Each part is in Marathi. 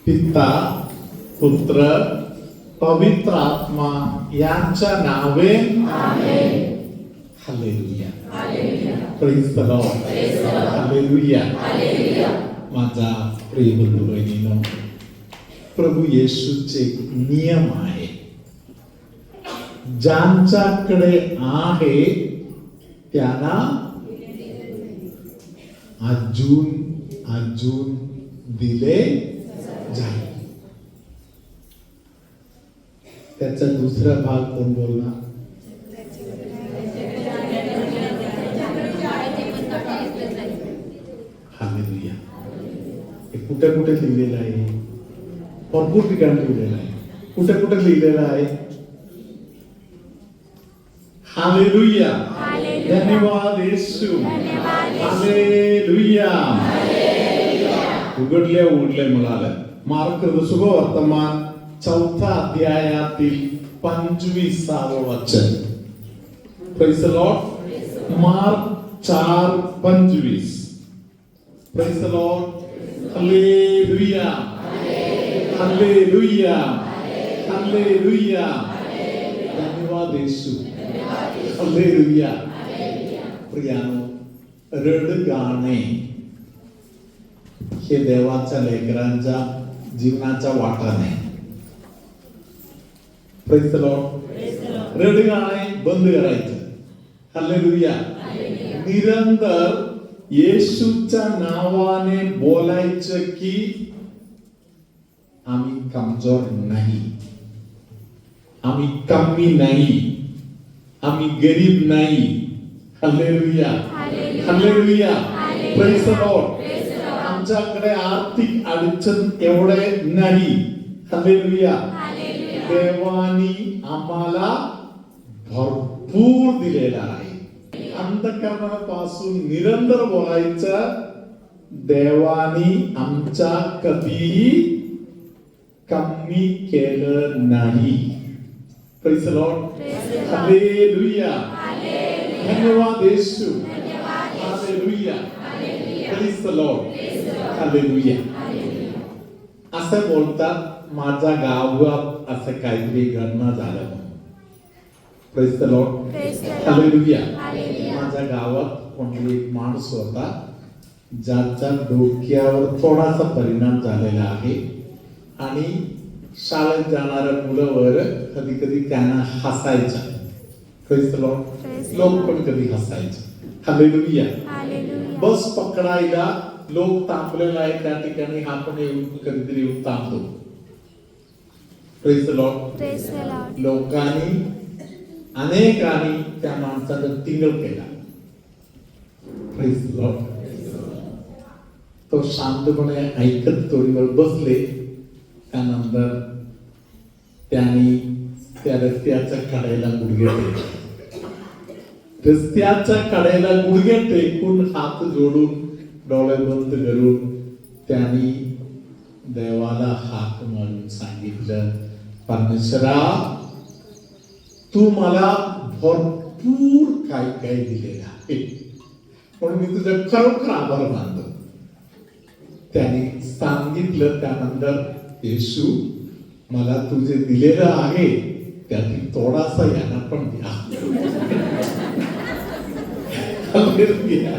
पिता पुत्र पवित्र आत्मा यांच्या नावे hallelujah. Praise the lord. Hallelujah. माझा प्रिय बंधू बहिणीनो, प्रभू येशूचे नियम आहे. ज्यांच्याकडे आहे त्यांना अजून दिले जाईल. त्याचा दुसरा भाग कोण बोलणार? हालेलुया. हे कुठे कुठे लिहिलेलं आहे? भरपूर ठिकाणी लिहिलेलं आहे. कुठे कुठे लिहिलेलं आहे? हालेलुया. धन्यवाद येशू. हालेलुया. उघडले मिळालं. मार्क शुभवर्तमान 4 अध्यायातील 25 वचन. Praise the Lord. Mark 4:25. Praise the lord. Hallelujah. Hallelujah. Hallelujah. धन्यवाद येशू. हालेलुया. प्रियानो, रडगाणे हे देवाच्या लेकरांच्या जीवनाचा वाटा नाही. Praise the Lord. रडगाणे बंद करायचं. हालेलुया. निरंतर येशूच्या नावाने बोलायचं की आम्ही कमजोर नाही, आम्ही कमी नाही, आम्ही गरीब नाही. Hallelujah. Hallelujah. Praise the Lord. आमच्याकडे आर्थिक अडचण एवढे नाही. हालेलुया. देवानी आम्हाला भरपूर दिलेला आहे. अंतःकरणापासून निरंतर बोलायचं, देवानी आमच्या कधीही कमी केलं नाही. Praise the lord. हालेलुया. धन्यवाद Yeshu. Hallelujah. Praise the lord. Hallelujah. असं बोलतात माझ्या गावात असं काहीतरी घडणं झालं. Praise the lord. हालेलुया. माझ्या गावात कोणतरी एक माणूस होता ज्याच्या डोक्यावर थोडासा परिणाम झालेला आहे आणि शाळेत जाणाऱ्या मुलावर कधी कधी त्यांना हसायचं. Praise the Lord. लोक पण कधी हसायचे. हालेलुया. बस पकडायला लोक थांबलेला आहे त्या ठिकाणी, हा पण येऊन कधीतरी येऊन थांबतो. Praise the Lord. लोकांनी अनेकांनी त्या माणसाचा टिंगल केला. Praise the Lord. तो शांतपणे ऐकत थोडीवर बसले. त्यानंतर त्यांनी त्या रस्त्याच्या कडेला गुडघे टेकले. रस्त्याच्या कडेला गुडघे टेकून हात जोडून डोळे बंद करून त्यांनी देवाला हाक मारून सांगितलं, परमेश्वरा तू मला भरपूर काय काय दिलेलं आहे म्हणून मी तुझं खरोखर आभार मानतो. त्याने सांगितलं त्यानंतर, येशू मला तुझे दिलेलं आहे त्यातील थोडासा यांना पण द्या. Hallelujah.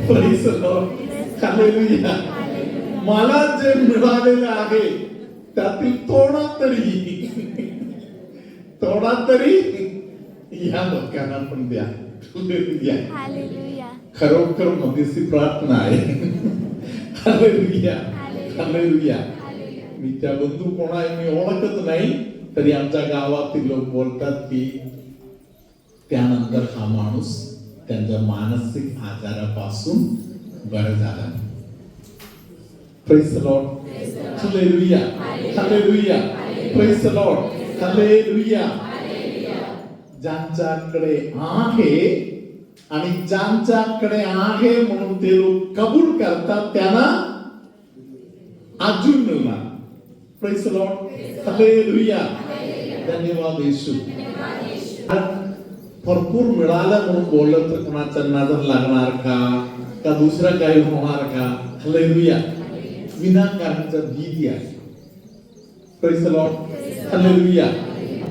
Praise the lord. Hallelujah. मला जे मिळालेलं आहे त्यातील थोडा तरी या लोकांना पण द्या. हालेलुया. खरोखर मध्यस्थी प्रार्थना आहे. हालेलुया. हालेलुया. मी त्या बंधू कोण आहे मी ओळखत नाही, तरी आमच्या गावातील लोक बोलतात की त्यानंतर हा माणूस त्यांच्या मानसिक आजारापासून बरं झाला. Praise the lord. Hallelujah. Hallelujah. Praise the lord. Hallelujah. ज्यांच्याकडे आहे आणि ज्यांच्याकडे आहे म्हणून ते लोक कबूल करतात त्यांना अजून मिळणार. Praise the lord. हालेलुया. धन्यवाद येशू. भरपूर मिळालं म्हणून बोललं तर कोणाचा नजर लागणार का दुसरं काही होणार का? हालेलुया. विनाकारणचा भीती आहे. Praise the lord, hallelujah.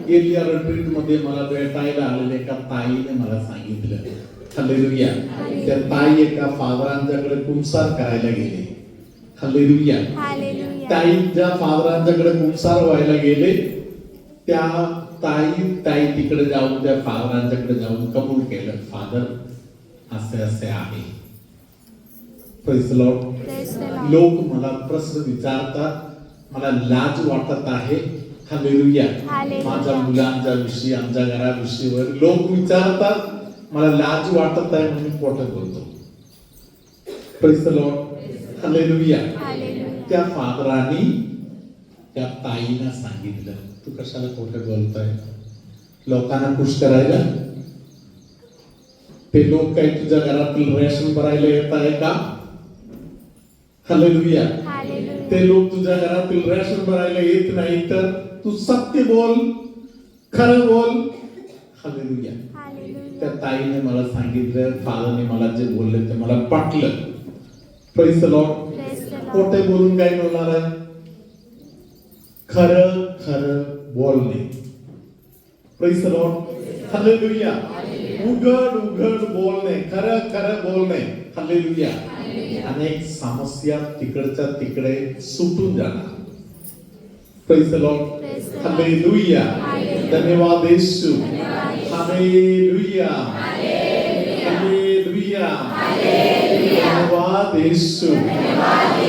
Elia retreat मध्ये मला भेटायला आलेल्या एका ताईने मला सांगितलं, हालेलुया, त्या ताई एका फादरांच्याकडे कुंसार करायला गेले. हालेलुया. ताई ज्या फादरांच्याकडे कुंसार व्हायला गेले, त्या ताई तिकडे जाऊन त्या फादरांच्याकडे जाऊन कबूल केलं, फादर असे असे आहे. Praise the Lord. लोक मला प्रश्न विचारतात, मला लाज वाटत आहे, हालेलुया, माझ्या मुलांच्या विषयी, आमच्या घराविषयीवर लोक विचारतात, मला लाज वाटत आहे म्हणून खोटं बोलतो. Praise the lord, hallelujah. त्या फादरांनी त्या ताईला सांगितलं, तू कशाला खोटं बोलतोय, लोकांना खुश करायला? ते लोक काही तुझ्या घरातील रेशन भरायला येत आहे का? हालेलुया. ते लोक तुझ्या घरातील रेशन भरायला येत नाही, तर तू सत्य बोल, खरं बोल. हालेलुया. त्या ताईने मला सांगितलं, फादरने मला जे बोलले ते मला पटलं. Praise the Lord. खोटे बोलून काय मिळणार आहे? खरं खरं बोलणे. Praise the lord, hallelujah. उघड उघड बोलणे, खरं खरं बोलणे. हालेलुया. अनेक समस्या तिकडच्या तिकडे सुटून जाणार. Praise the lord, hallelujah. धन्यवाद येशू. Hallelujah, hallelujah. धन्यवाद येशू.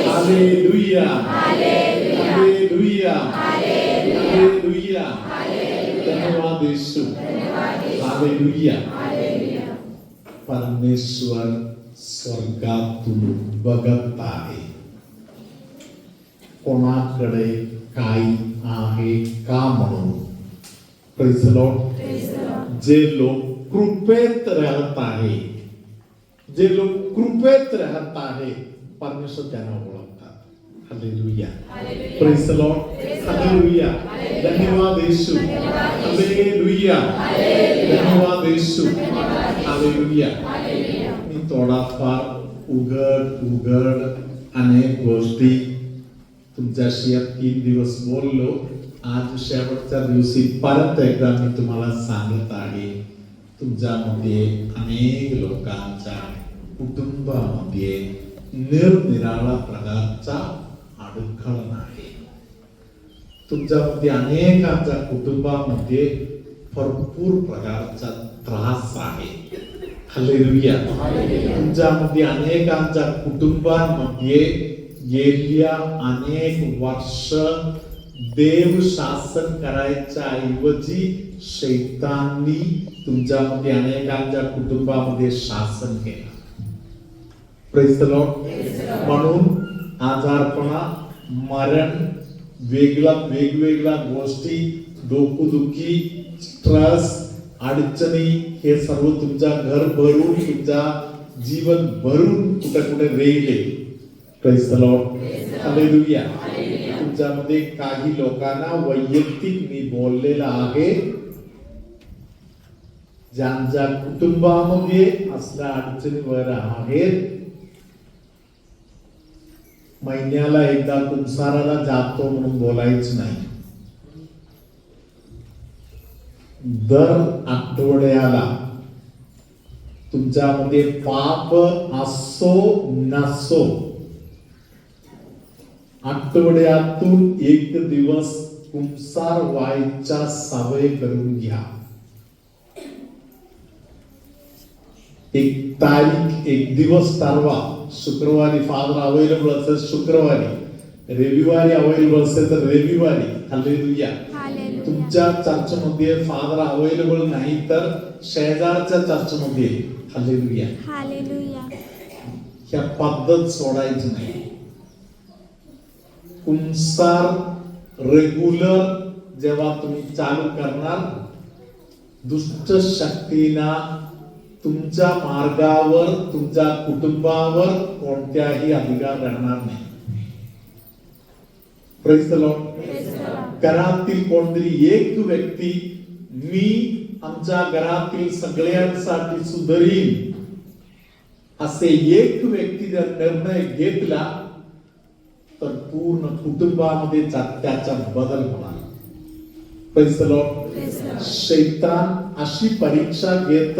Hallelujah, hallelujah, hallelujah. धन्यवाद येशू. हालेलुया. परमेश्वर स्वर्गातून बघत आहे, कोणाकडे काही आहे का म्हणून. Praise the Lord. जे लोक कृपेत राहत आहे, जे लोक कृपेत राहत आहे, परमेश्वर त्यांना ओळखतात. Hallelujah. Praise the lord, hallelujah. धन्यवाद येशू. हालेलुया. धन्यवाद येशू. हालेलुया. मी थोडाफार उघड अनेक गोष्टी तुमच्याशी 3 दिवस बोललो. आज शेवटच्या दिवशी परत एकदा मी तुम्हाला सांगत आहे, तुमच्यामध्ये अनेक लोकांच्या कुटुंबामध्ये निरनिराळा प्रकारचा अडखळण आहे. तुमच्यामध्ये अनेकांच्या कुटुंबामध्ये भरपूर प्रकारचा त्रास आहे. हालेलुया. तुमच्यामध्ये अनेकांच्या कुटुंबांमध्ये गेल्या अनेक वर्ष देव शासन करायच्या ऐवजी शैताननी तुमच्यामध्ये अनेकांच्या कुटुंबामध्ये शासन केलं. Praise the Lord. म्हणून आजारपणा, मरण, वेगवेगळ्या गोष्टी, डोकेदुखी, स्ट्रेस, अडचणी, हे सर्व तुमच्या घर भरून, तुमच्या जीवन भरून कुठे कुठे रेले. Praise the lord. हालेलुया. तुमच्यामध्ये काही लोकांना वैयक्तिक मी बोललेला आहे, ज्यांच्या कुटुंबामध्ये असल्या अडचणीवर आहेत. महिन्याला एकदा कुंसाराला जातो म्हणून बोलायचं नाही, दर आठवड्याला तुमच्यामध्ये पाप असो नसो, आठवड्यातून 1 दिवस कुंसार व्हायचा सवय करून घ्या. 1 तारीख 1 दिवस ठरवा. शुक्रवारी फादर अवेलेबल असेल शुक्रवारी, रविवारी अवेलेबल असेल तर रविवारी. हालेलुया. तुमच्या चर्चमध्ये फादर अवेलेबल नाही तर शेजारच्या चर्चमध्ये. हालेलुया. ह्या पद्धत सोडायची नाही. कुंसार रेग्युलर जेव्हा तुम्ही चालू करणार, दुष्ट शक्तींना तुमच्या मार्गावर, तुमच्या कुटुंबावर कोणत्याही अधिकार राहणार नाही. Praise the Lord. घरातील कोणतरी एक व्यक्ती, मी आमच्या घरातील सगळ्यांसाठी सुधरीन, असे एक व्यक्ती जर निर्णय घेतला तर पूर्ण कुटुंबामध्ये त्याचा बदल होणार. Praise the Lord. शैतान अशी परीक्षा घेत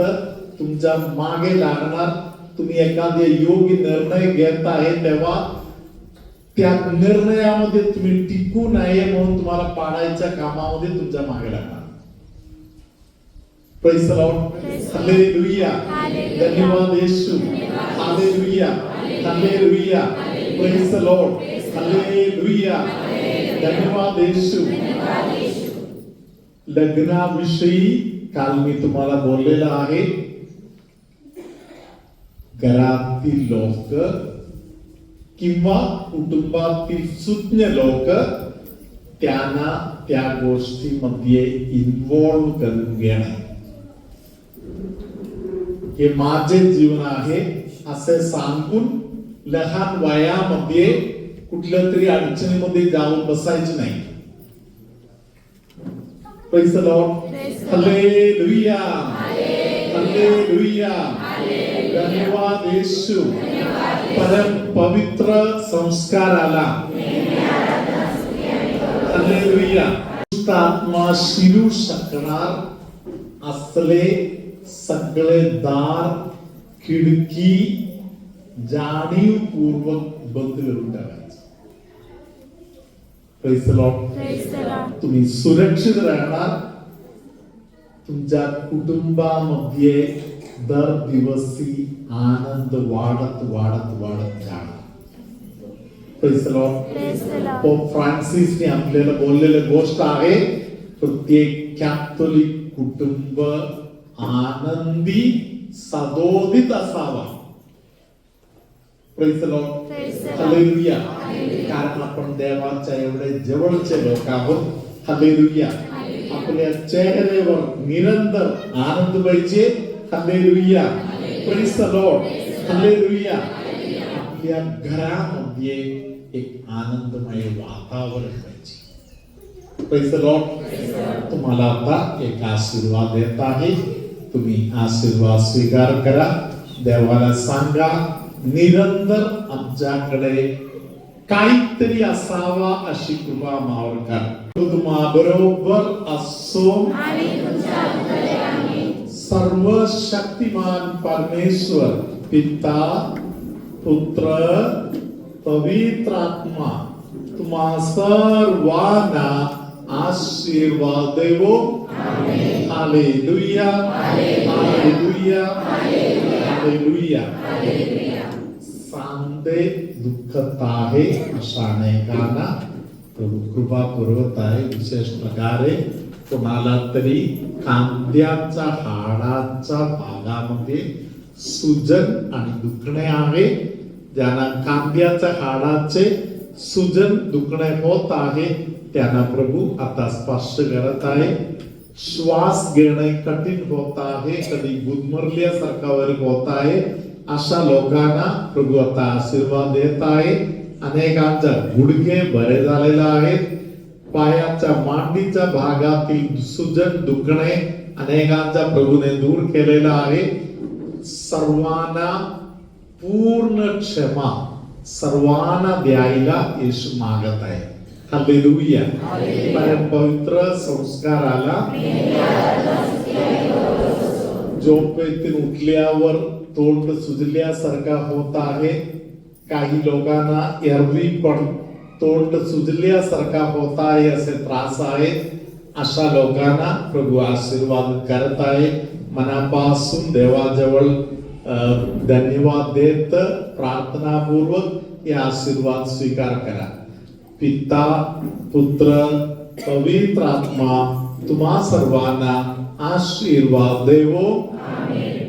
तुमच्या मागे लागणार. तुम्ही एखादे योग्य निर्णय घेत आहे तेव्हा त्या निर्णयामध्ये तुम्ही टिकू नये म्हणून तुम्हाला पाडायच्या कामामध्ये तुमच्या मागे लागणार. Praise the Lord. Hallelujah. धन्यवाद येशू. Hallelujah. Hallelujah. Praise the Lord. Hallelujah. धन्यवाद येशू. लग्नाविषयी काल मी तुम्हाला बोललेलं आहे. घरातील लोक किंवा कुटुंबातील सुज्ञ लोक त्यांना त्या गोष्टीमध्ये इन्व्हॉल्व करून घेणं, हे माझे जीवन आहे असे सांगून लहान वयामध्ये कुठल्या तरी अडचणीमध्ये जाऊन बसायचे नाही. Praise the Lord. Hallelujah. Hallelujah. धन्यवाद येशू. परम पवित्र संस्काराला Hallelujah. आत्मा शिरू शकणार असले सगळे दार खिडकी जाणीवपूर्वक बंद करून टाकायचे. Praise the Lord. तुम्ही सुरक्षित राहणार. तुमच्या कुटुंबामध्ये दर दिवसी आनंद वाढत वाढत वाढत जाणार. Praise the Lord. पोप फ्रान्सिसने आपल्याला बोललेली गोष्ट आहे, प्रत्येक कॅथोलिक कुटुंब आनंदी सदोदित असावा. Praise the Lord. Hallelujah. कारण आपण देवाच्या एवढे जवळचे लोक आहोत. Hallelujah. आपल्या चेहऱ्यावर निरंतर आनंद पाहिजे. Hallelujah. Praise the Lord. Hallelujah. आपल्या घरामध्ये एक आनंदमय वातावरण पाहिजे. Praise the Lord. तुम्हाला आता एक आशीर्वाद देत आहे. तुम्ही आशीर्वाद स्वीकार करा. देवाला सांगा, निरंतर आमच्याकडे काहीतरी असावा अशी कृपा मावर करा. तुम्हा बरोबर असो. सर्व शक्तिमान परमेश्वर पिता पुत्र पवित्र आत्मा तुम्हा सर्वांना आशीर्वाद देवो. हालेलुया. हालेलुया. हालेलुया. सांदे दुःखत आहे अशा अनेकांना प्रभू कृपा पुरवत आहे. विशेष प्रकारे कोणाला तरी खांद्याच्या हाडाच्या भागामध्ये सुजन आणि दुखणे आहे. ज्यांना खांद्याच्या हाडाचे सुजन दुखणे होत आहे त्यांना प्रभू आता स्पर्श करत आहे. श्वास घेणे कठीण होत आहे, कधी गुदमरल्यासारखा वगैरे होत आहे, अशा लोकांना प्रभू आता आशीर्वाद देत आहे. अनेकांचा गुडघे बरे झालेले आहेत. पायाच्या मांडीच्या भागातील सुजन दुखणे अनेकांचा प्रभूने दूर केलेला आहे. सर्वांना पूर्ण क्षमा सर्वांना द्यायला येशू मागत आहे. हालेलुया. परम पवित्र संस्काराला झोपेतून उठल्यावर तोंड सुजल्यासारखा होत आहे. काही लोकांना एरवी पण तोंड सुजल्यासारखा होत आहे असे त्रास आहेत. अशा लोकांना प्रभू आशीर्वाद करत आहे. मनापासून देवाजवळ धन्यवाद देत प्रार्थनापूर्वक हे आशीर्वाद स्वीकार करा. पिता पुत्र पवित्र आत्मा तुम्हा सर्वांना आशीर्वाद देवो. आमेन.